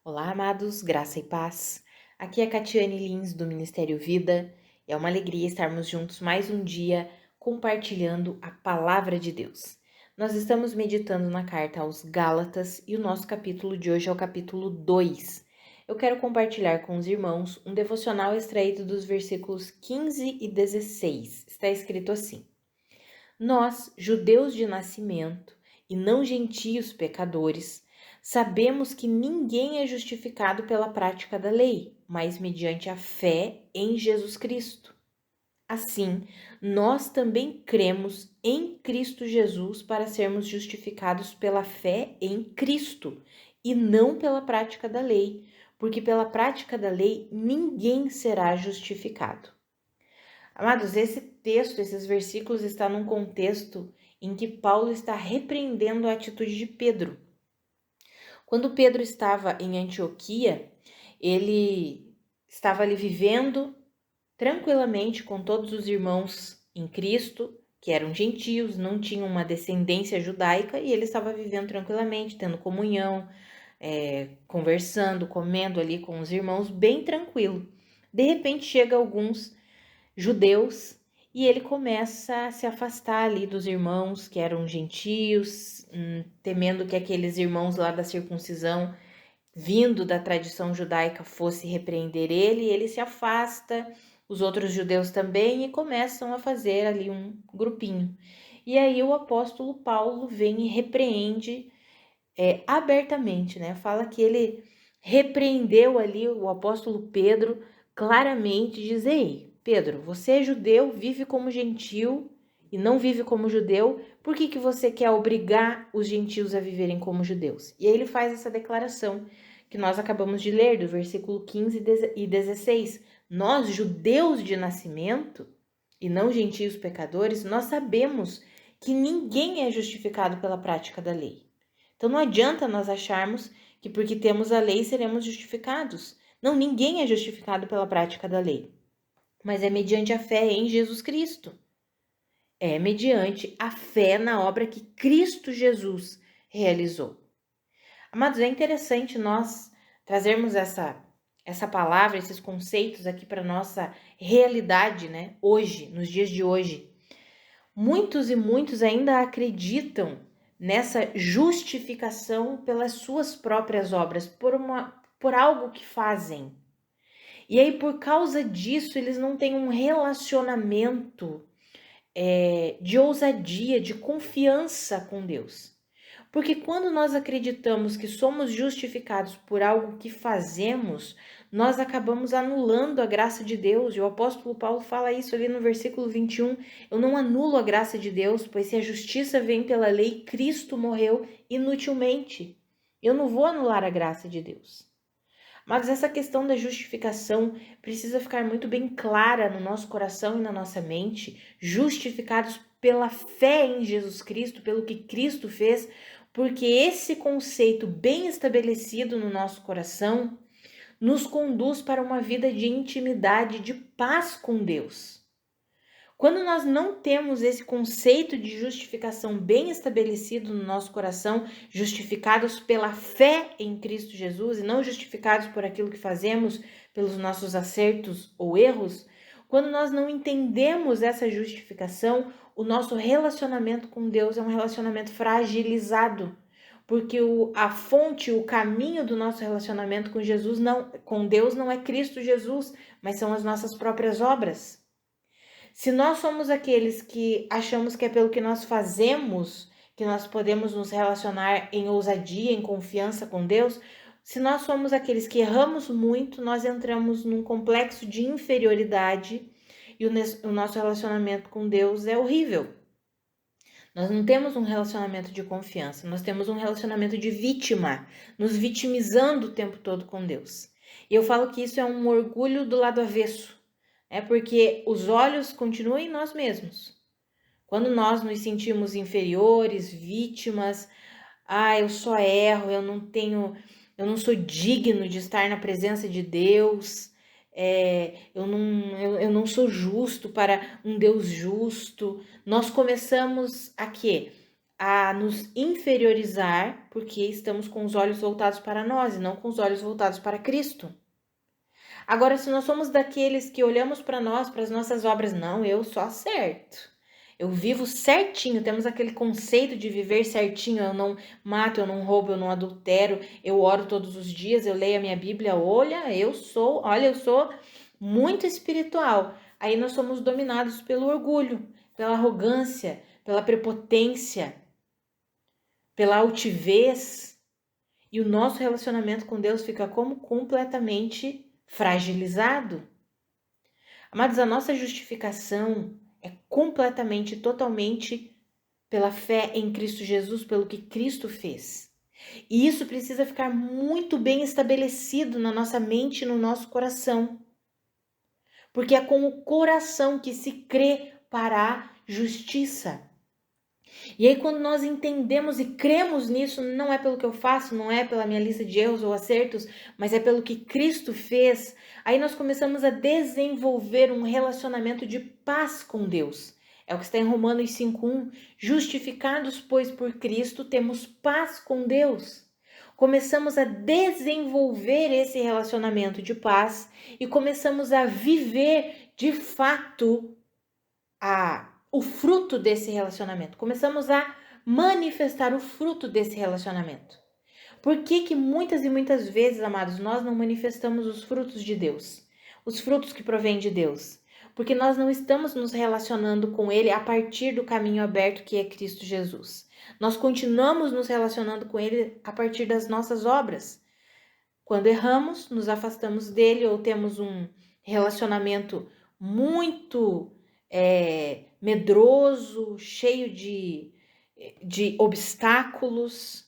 Olá, amados, graça e paz. Aqui é Catiane Lins, do Ministério Vida. É uma alegria estarmos juntos mais um dia compartilhando a palavra de Deus. Nós estamos meditando na carta aos Gálatas e o nosso capítulo de hoje é o capítulo 2. Eu quero compartilhar com os irmãos um devocional extraído dos versículos 15 e 16. Está escrito assim: Nós, judeus de nascimento e não gentios pecadores, sabemos que ninguém é justificado pela prática da lei, mas mediante a fé em Jesus Cristo. Assim, nós também cremos em Cristo Jesus para sermos justificados pela fé em Cristo e não pela prática da lei, porque pela prática da lei ninguém será justificado. Amados, esse texto, esses versículos estão num contexto em que Paulo está repreendendo a atitude de Pedro. Quando Pedro estava em Antioquia, ele estava ali vivendo tranquilamente com todos os irmãos em Cristo, que eram gentios, não tinham uma descendência judaica, e ele estava vivendo tranquilamente, tendo comunhão, conversando, comendo ali com os irmãos, bem tranquilo. De repente chega alguns judeus e ele começa a se afastar ali dos irmãos que eram gentios, temendo que aqueles irmãos lá da circuncisão, vindo da tradição judaica, fosse repreender ele, e ele se afasta, os outros judeus também, e começam a fazer ali um grupinho. E aí o apóstolo Paulo vem e repreende abertamente, né? Fala que ele repreendeu ali o apóstolo Pedro claramente, diz: Ei, Pedro, você é judeu, vive como gentil e não vive como judeu, por que você quer obrigar os gentios a viverem como judeus? E aí ele faz essa declaração que nós acabamos de ler, do versículo 15 e 16. Nós, judeus de nascimento e não gentios pecadores, nós sabemos que ninguém é justificado pela prática da lei. Então não adianta nós acharmos que porque temos a lei seremos justificados. Não, ninguém é justificado pela prática da lei, mas é mediante a fé em Jesus Cristo. É mediante a fé na obra que Cristo Jesus realizou. Amados, é interessante nós trazermos essa palavra, esses conceitos aqui para nossa realidade, né? Hoje, nos dias de hoje. Muitos e muitos ainda acreditam nessa justificação pelas suas próprias obras, por algo que fazem. E aí, por causa disso, eles não têm um relacionamento de ousadia, de confiança com Deus. Porque quando nós acreditamos que somos justificados por algo que fazemos, nós acabamos anulando a graça de Deus. E o apóstolo Paulo fala isso ali no versículo 21. Eu não anulo a graça de Deus, pois se a justiça vem pela lei, Cristo morreu inutilmente. Eu não vou anular a graça de Deus. Mas essa questão da justificação precisa ficar muito bem clara no nosso coração e na nossa mente, justificados pela fé em Jesus Cristo, pelo que Cristo fez, porque esse conceito bem estabelecido no nosso coração nos conduz para uma vida de intimidade, de paz com Deus. Quando nós não temos esse conceito de justificação bem estabelecido no nosso coração, justificados pela fé em Cristo Jesus e não justificados por aquilo que fazemos, pelos nossos acertos ou erros, quando nós não entendemos essa justificação, o nosso relacionamento com Deus é um relacionamento fragilizado, porque a fonte, o caminho do nosso relacionamento com Jesus com Deus não é Cristo Jesus, mas são as nossas próprias obras. Se nós somos aqueles que achamos que é pelo que nós fazemos que nós podemos nos relacionar em ousadia, em confiança com Deus, se nós somos aqueles que erramos muito, nós entramos num complexo de inferioridade e o nosso relacionamento com Deus é horrível. Nós não temos um relacionamento de confiança, nós temos um relacionamento de vítima, nos vitimizando o tempo todo com Deus. E eu falo que isso é um orgulho do lado avesso. É porque os olhos continuam em nós mesmos. Quando nós nos sentimos inferiores, vítimas, eu só erro, eu não sou digno de estar na presença de Deus, eu não sou justo para um Deus justo. Nós começamos a quê? a nos inferiorizar, porque estamos com os olhos voltados para nós e não com os olhos voltados para Cristo. Agora, se nós somos daqueles que olhamos para nós, para as nossas obras, não, eu só acerto. Eu vivo certinho, temos aquele conceito de viver certinho, eu não mato, eu não roubo, eu não adultero, eu oro todos os dias, eu leio a minha Bíblia, eu sou muito espiritual. Aí nós somos dominados pelo orgulho, pela arrogância, pela prepotência, pela altivez, e o nosso relacionamento com Deus fica como completamente fragilizado. Amados, a nossa justificação é completamente, totalmente pela fé em Cristo Jesus, pelo que Cristo fez. E isso precisa ficar muito bem estabelecido na nossa mente e no nosso coração. Porque é com o coração que se crê para a justiça. E aí, quando nós entendemos e cremos nisso, não é pelo que eu faço, não é pela minha lista de erros ou acertos, mas é pelo que Cristo fez, aí nós começamos a desenvolver um relacionamento de paz com Deus. É o que está em Romanos 5:1. Justificados, pois, por Cristo, temos paz com Deus. Começamos a desenvolver esse relacionamento de paz e começamos a viver de fato o fruto desse relacionamento. Começamos a manifestar o fruto desse relacionamento. Por que muitas e muitas vezes, amados, nós não manifestamos os frutos de Deus? Os frutos que provêm de Deus? Porque nós não estamos nos relacionando com Ele a partir do caminho aberto que é Cristo Jesus. Nós continuamos nos relacionando com Ele a partir das nossas obras. Quando erramos, nos afastamos dele ou temos um relacionamento muito medroso, cheio de obstáculos.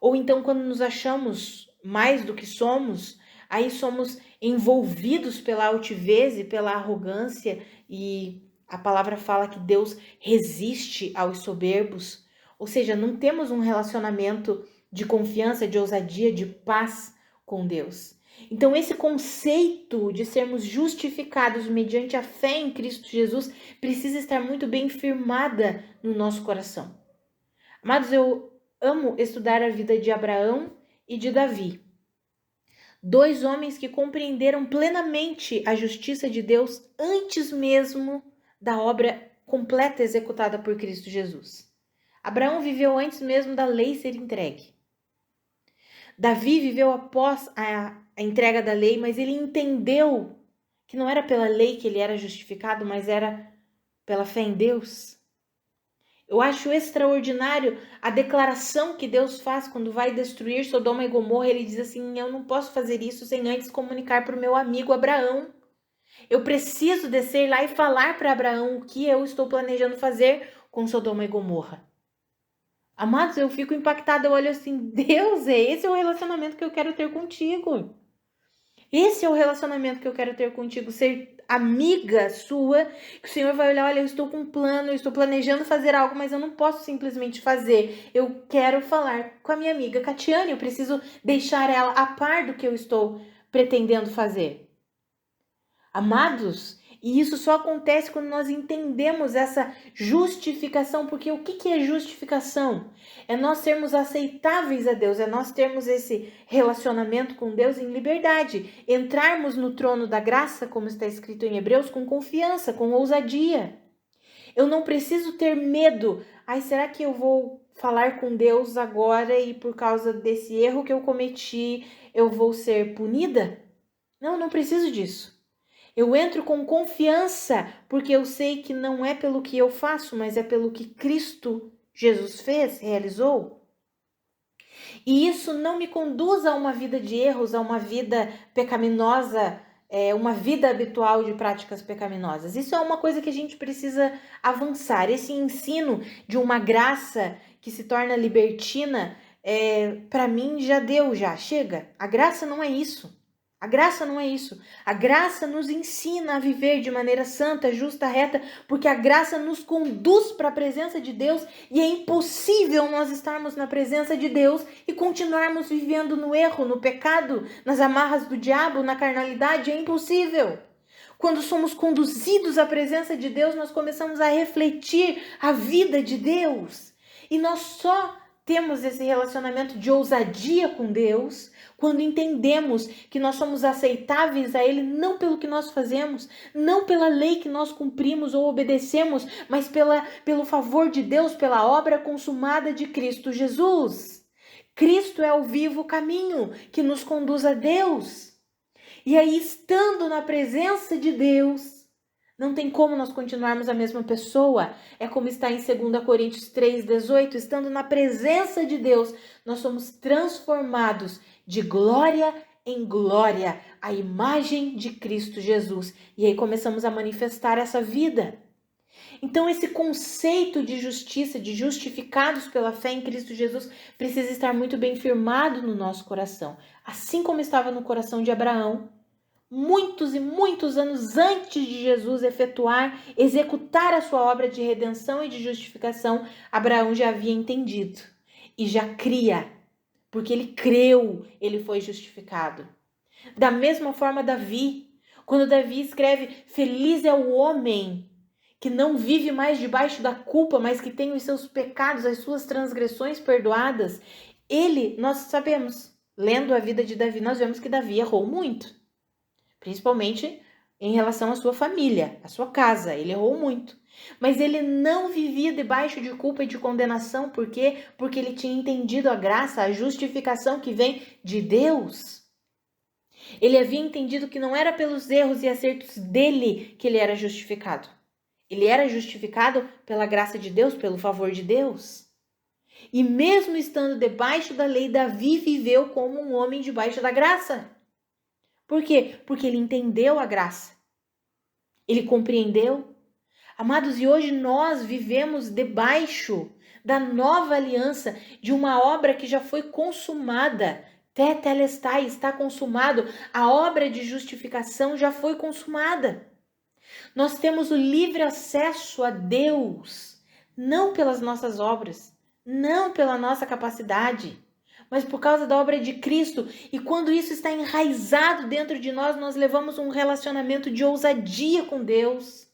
Ou então, quando nos achamos mais do que somos, aí somos envolvidos pela altivez e pela arrogância, e a palavra fala que Deus resiste aos soberbos. Ou seja, não temos um relacionamento de confiança, de ousadia, de paz com Deus. Então, esse conceito de sermos justificados mediante a fé em Cristo Jesus precisa estar muito bem firmada no nosso coração. Amados, eu amo estudar a vida de Abraão e de Davi. Dois homens que compreenderam plenamente a justiça de Deus antes mesmo da obra completa executada por Cristo Jesus. Abraão viveu antes mesmo da lei ser entregue. Davi viveu após a entrega da lei, mas ele entendeu que não era pela lei que ele era justificado, mas era pela fé em Deus. Eu acho extraordinário a declaração que Deus faz quando vai destruir Sodoma e Gomorra. Ele diz assim: eu não posso fazer isso sem antes comunicar para o meu amigo Abraão. Eu preciso descer lá e falar para Abraão o que eu estou planejando fazer com Sodoma e Gomorra. Amados, eu fico impactada, eu olho assim, Deus, esse é o relacionamento que eu quero ter contigo. Esse é o relacionamento que eu quero ter contigo, ser amiga sua, que o Senhor vai olhar, olha, eu estou com um plano, eu estou planejando fazer algo, mas eu não posso simplesmente fazer. Eu quero falar com a minha amiga Catiane, eu preciso deixar ela a par do que eu estou pretendendo fazer. Amados, e isso só acontece quando nós entendemos essa justificação, porque o que é justificação? É nós sermos aceitáveis a Deus, é nós termos esse relacionamento com Deus em liberdade, entrarmos no trono da graça, como está escrito em Hebreus, com confiança, com ousadia. Eu não preciso ter medo. Ai, será que eu vou falar com Deus agora e por causa desse erro que eu cometi, eu vou ser punida? Não, não preciso disso. Eu entro com confiança, porque eu sei que não é pelo que eu faço, mas é pelo que Cristo Jesus fez, realizou. E isso não me conduz a uma vida de erros, a uma vida pecaminosa, uma vida habitual de práticas pecaminosas. Isso é uma coisa que a gente precisa avançar. Esse ensino de uma graça que se torna libertina, para mim já chega. A graça não é isso. A graça não é isso. A graça nos ensina a viver de maneira santa, justa, reta, porque a graça nos conduz para a presença de Deus e é impossível nós estarmos na presença de Deus e continuarmos vivendo no erro, no pecado, nas amarras do diabo, na carnalidade. É impossível. Quando somos conduzidos à presença de Deus, nós começamos a refletir a vida de Deus. E nós só temos esse relacionamento de ousadia com Deus quando entendemos que nós somos aceitáveis a Ele não pelo que nós fazemos, não pela lei que nós cumprimos ou obedecemos, mas pelo favor de Deus, pela obra consumada de Cristo Jesus. Cristo é o vivo caminho que nos conduz a Deus. E aí, estando na presença de Deus, não tem como nós continuarmos a mesma pessoa. É como está em 2 Coríntios 3,18. Estando na presença de Deus, nós somos transformados de glória em glória, à imagem de Cristo Jesus. E aí começamos a manifestar essa vida. Então, esse conceito de justiça, de justificados pela fé em Cristo Jesus, precisa estar muito bem firmado no nosso coração. Assim como estava no coração de Abraão, muitos e muitos anos antes de Jesus executar a sua obra de redenção e de justificação, Abraão já havia entendido e já cria, porque ele creu, ele foi justificado. Da mesma forma, Davi, quando Davi escreve: feliz é o homem que não vive mais debaixo da culpa, mas que tem os seus pecados, as suas transgressões perdoadas. Nós sabemos, lendo a vida de Davi, nós vemos que Davi errou muito. Principalmente em relação à sua família, à sua casa. Ele errou muito. Mas ele não vivia debaixo de culpa e de condenação. Por quê? Porque ele tinha entendido a graça, a justificação que vem de Deus. Ele havia entendido que não era pelos erros e acertos dele que ele era justificado. Ele era justificado pela graça de Deus, pelo favor de Deus. E mesmo estando debaixo da lei, Davi viveu como um homem debaixo da graça. Por quê? Porque ele entendeu a graça. Ele compreendeu. Amados, e hoje nós vivemos debaixo da nova aliança, de uma obra que já foi consumada. Tetelestai, está consumado. A obra de justificação já foi consumada. Nós temos o livre acesso a Deus, não pelas nossas obras, não pela nossa capacidade, mas por causa da obra de Cristo. E quando isso está enraizado dentro de nós, nós levamos um relacionamento de ousadia com Deus.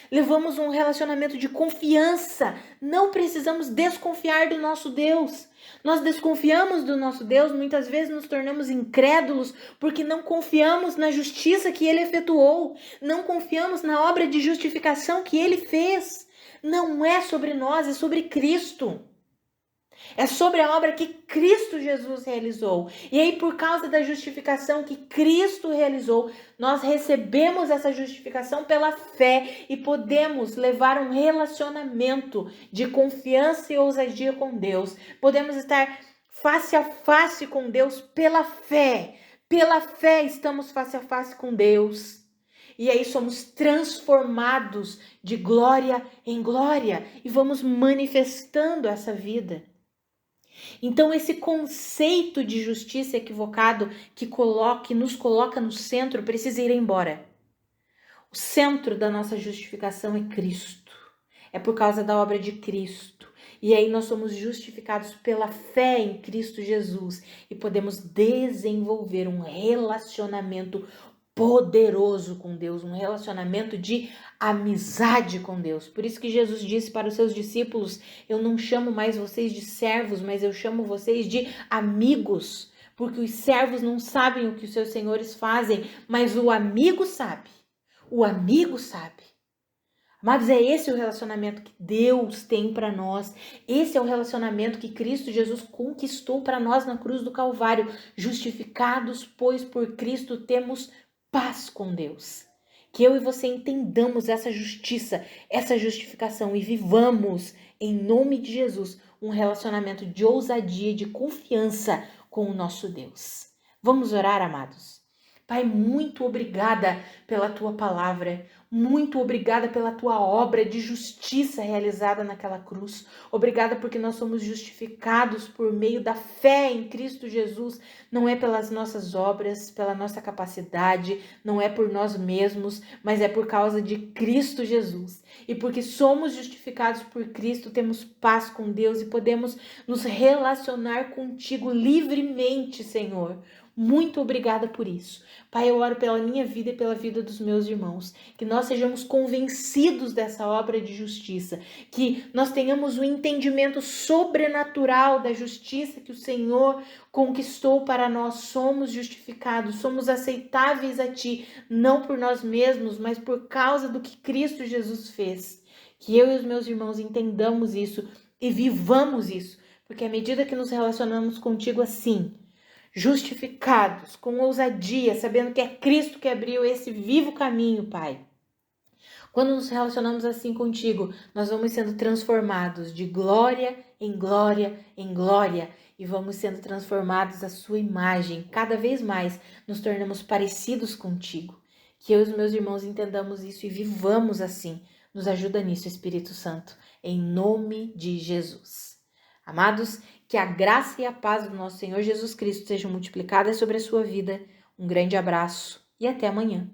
Levamos um relacionamento de confiança. Não precisamos desconfiar do nosso Deus. Nós desconfiamos do nosso Deus, muitas vezes nos tornamos incrédulos porque não confiamos na justiça que Ele efetuou. Não confiamos na obra de justificação que Ele fez. Não é sobre nós, é sobre Cristo. É sobre a obra que Cristo Jesus realizou. E aí, por causa da justificação que Cristo realizou, nós recebemos essa justificação pela fé e podemos levar um relacionamento de confiança e ousadia com Deus. Podemos estar face a face com Deus pela fé. Pela fé estamos face a face com Deus. E aí somos transformados de glória em glória e vamos manifestando essa vida. Então, esse conceito de justiça equivocado que nos coloca no centro precisa ir embora. O centro da nossa justificação é Cristo. É por causa da obra de Cristo. E aí nós somos justificados pela fé em Cristo Jesus e podemos desenvolver um relacionamento poderoso com Deus, um relacionamento de amizade com Deus. Por isso que Jesus disse para os seus discípulos: eu não chamo mais vocês de servos, mas eu chamo vocês de amigos, porque os servos não sabem o que os seus senhores fazem, mas o amigo sabe. O amigo sabe. Amados, é esse o relacionamento que Deus tem para nós. Esse é o relacionamento que Cristo Jesus conquistou para nós na cruz do Calvário. Justificados, pois, por Cristo temos paz com Deus. Que eu e você entendamos essa justiça, essa justificação e vivamos, em nome de Jesus, um relacionamento de ousadia e de confiança com o nosso Deus. Vamos orar, amados? Pai, muito obrigada pela tua palavra. Muito obrigada pela tua obra de justiça realizada naquela cruz. Obrigada porque nós somos justificados por meio da fé em Cristo Jesus. Não é pelas nossas obras, pela nossa capacidade, não é por nós mesmos, mas é por causa de Cristo Jesus. E porque somos justificados por Cristo, temos paz com Deus e podemos nos relacionar contigo livremente, Senhor. Muito obrigada por isso. Pai, eu oro pela minha vida e pela vida dos meus irmãos, que nós nós sejamos convencidos dessa obra de justiça, que nós tenhamos o entendimento sobrenatural da justiça que o Senhor conquistou para nós. Somos justificados, somos aceitáveis a Ti, não por nós mesmos, mas por causa do que Cristo Jesus fez. Que eu e os meus irmãos entendamos isso e vivamos isso, porque à medida que nos relacionamos contigo assim, justificados, com ousadia, sabendo que é Cristo que abriu esse vivo caminho, Pai. Quando nos relacionamos assim contigo, nós vamos sendo transformados de glória em glória em glória e vamos sendo transformados à sua imagem. Cada vez mais nos tornamos parecidos contigo. Que eu e os meus irmãos entendamos isso e vivamos assim. Nos ajuda nisso, Espírito Santo, em nome de Jesus. Amados, que a graça e a paz do nosso Senhor Jesus Cristo sejam multiplicadas sobre a sua vida. Um grande abraço e até amanhã.